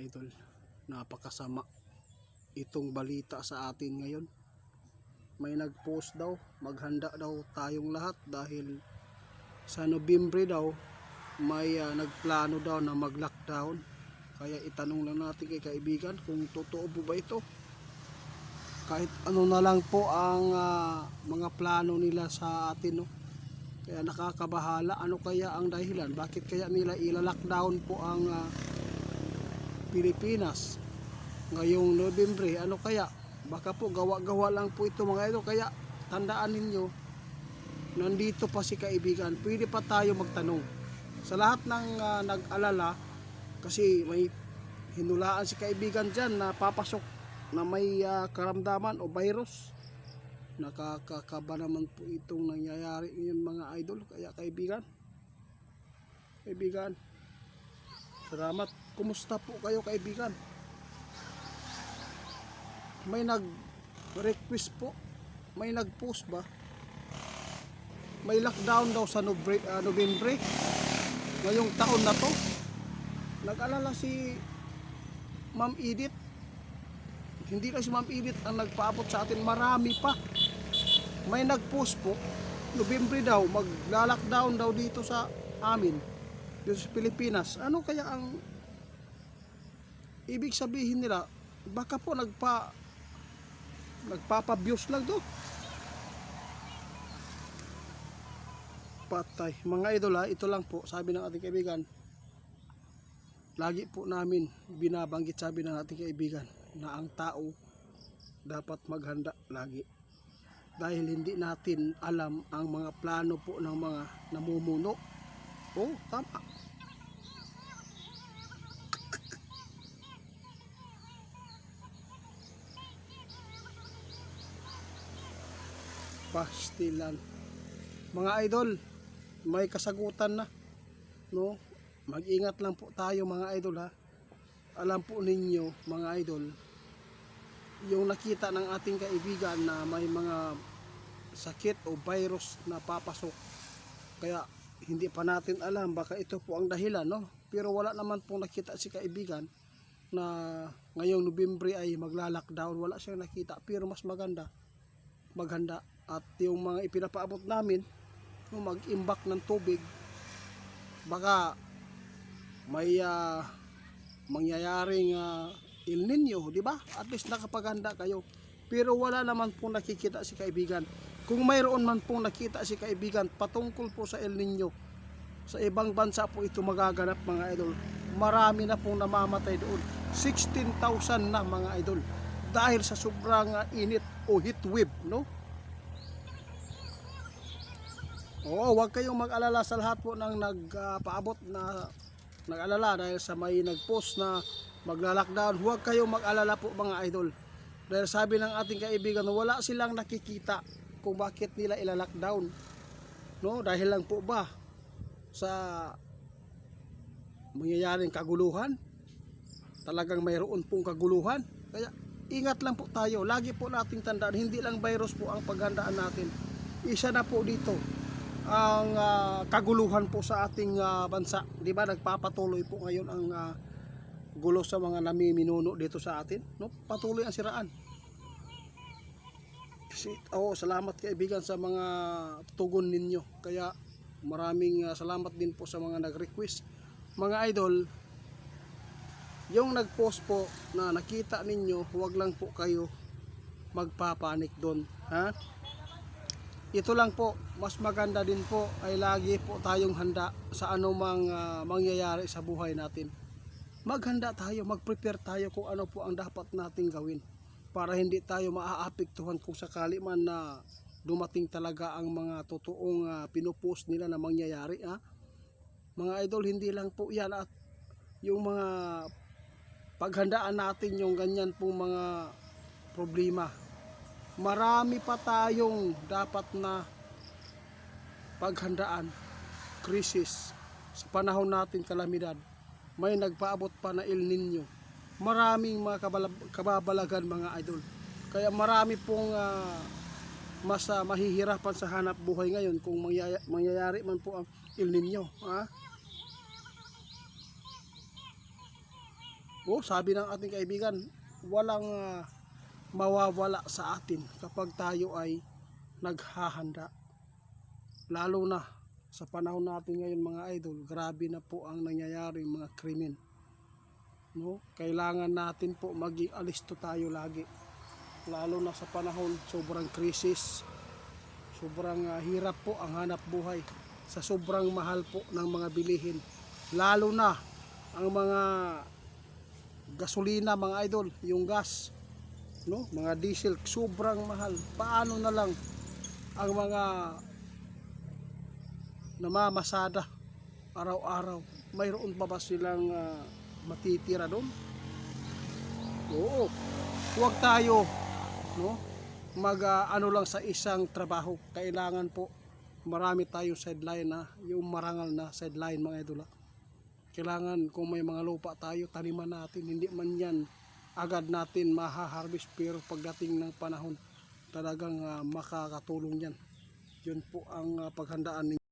idol, napakasama itong balita sa atin ngayon. May nagpost daw, maghanda daw tayong lahat dahil sa Nobyembre daw may nagplano daw na mag-lockdown. Kaya itanong lang natin kay kaibigan kung totoo po ba ito. Kahit ano na lang po ang mga plano nila sa atin, no? Kaya nakakabahala, ano kaya ang dahilan? Bakit kaya nila ila-lockdown po ang Pilipinas ngayong Nobyembre? Ano kaya? Baka po gawa-gawa lang po ito mga ito. Kaya tandaan ninyo, nandito pa si kaibigan, pwede pa tayo magtanong sa lahat ng nag-alala, kasi may hinulaan si kaibigan dyan na papasok na may karamdaman o virus. Nakakakaba naman po itong nangyayari ngayon mga idol. Kaya kaibigan, salamat. Kumusta po kayo kaibigan? May nag-request po, may nag-post ba? May lockdown daw sa Nobyembre ngayong taon na to. Nag-alala si Ma'am Edith. Hindi lang si Ma'am Edith ang nagpaabot sa atin, marami pa. May nag-post po, Nobyembre daw, magla-lockdown daw dito sa amin, dito sa Pilipinas. Ano kaya ang ibig sabihin nila? Baka po nagpapa-views lang to. Patay. Mga idol ito lang po, sabi ng ating kaibigan. Lagi po namin binabanggit, sabi ng ating kaibigan, na ang tao dapat maghanda lagi. Dahil hindi natin alam ang mga plano po ng mga namumuno. Oh, tama. Pastilan. Mga idol, may kasagutan na, no? Mag-ingat lang po tayo mga idol Alam po ninyo mga idol, yung nakita ng ating kaibigan na may mga sakit o virus na papasok, kaya hindi pa natin alam, baka ito po ang dahilan, no? Pero wala naman pong nakita si kaibigan na ngayong Nobyembre ay magla-lockdown. Wala siyang nakita, pero mas maghanda. At yung mga ipinapaabot namin, mag-imbak ng tubig, baka may mangyayaring El Nino, di ba? At least nakapaghanda kayo. Pero wala naman pong nakikita si kaibigan. Kung mayroon man pong nakita si kaibigan patungkol po sa El Nino, sa ibang bansa po ito magaganap mga idol. Marami na pong namamatay doon. 16,000 na mga idol. Dahil sa sobrang init o heat wave, no? Oo, huwag kayong mag-alala sa lahat po ng nagpaabot na nag-alala dahil sa may nag-post na magla-lockdown. Huwag kayong mag-alala po mga idol. Dahil sabi ng ating kaibigan, wala silang nakikita kung bakit nila ila-lockdown. No, dahil lang po ba sa mangyayaring kaguluhan? Talagang mayroon pong kaguluhan. Kaya ingat lang po tayo. Lagi po nating tandaan, hindi lang virus po ang paghandaan natin. Isa na po dito ang kaguluhan po sa ating bansa. Di ba nagpapatuloy po ngayon ang gulo sa mga namiminuno dito sa atin, no? Patuloy ang siraan. Salamat kaibigan sa mga tugon ninyo. Kaya maraming salamat din po sa mga nag-request. Mga idol, yung nag-post po na nakita ninyo, huwag lang po kayo magpapanik doon, Ito lang po, mas maganda din po ay lagi po tayong handa sa anumang mangyayari sa buhay natin. Maghanda tayo, mag-prepare tayo kung ano po ang dapat nating gawin para hindi tayo maaapektuhan kung sakali man na dumating talaga ang mga totoong pinupost nila na mangyayari. Mga idol, hindi lang po yan at yung mga paghandaan natin yung ganyan pong mga problema. Marami pa tayong dapat na paghandaan, krisis sa panahon natin, kalamidad. May nagpaabot pa na El Nino. Maraming mga kababalagan mga idol. Kaya marami pong mas mahihirapan sa hanap buhay ngayon kung mangyayari man po ang El Nino. Sabi ng ating kaibigan, walang mawawala sa atin kapag tayo ay naghahanda. Lalo na sa panahon natin ngayon mga idol, grabe na po ang nangyayari mga krimen. No? Kailangan natin po maging alisto tayo lagi. Lalo na sa panahon sobrang krisis, sobrang hirap po ang hanap buhay, sa sobrang mahal po ng mga bilihin. Lalo na ang mga gasolina mga idol, yung gas, no? Mga diesel, sobrang mahal. Paano na lang ang mga namamasada araw-araw? Mayroon pa ba silang matitira doon? Oo. Huwag tayo, no, ano lang sa isang trabaho. Kailangan po marami tayong sideline na, yung marangal na sideline mga idol. Kailangan kung may mga lupa tayo, taniman natin. Hindi man yan agad natin maha-harvest, pero pagdating ng panahon talagang makakatulong yan. Yun po ang paghandaan ninyo.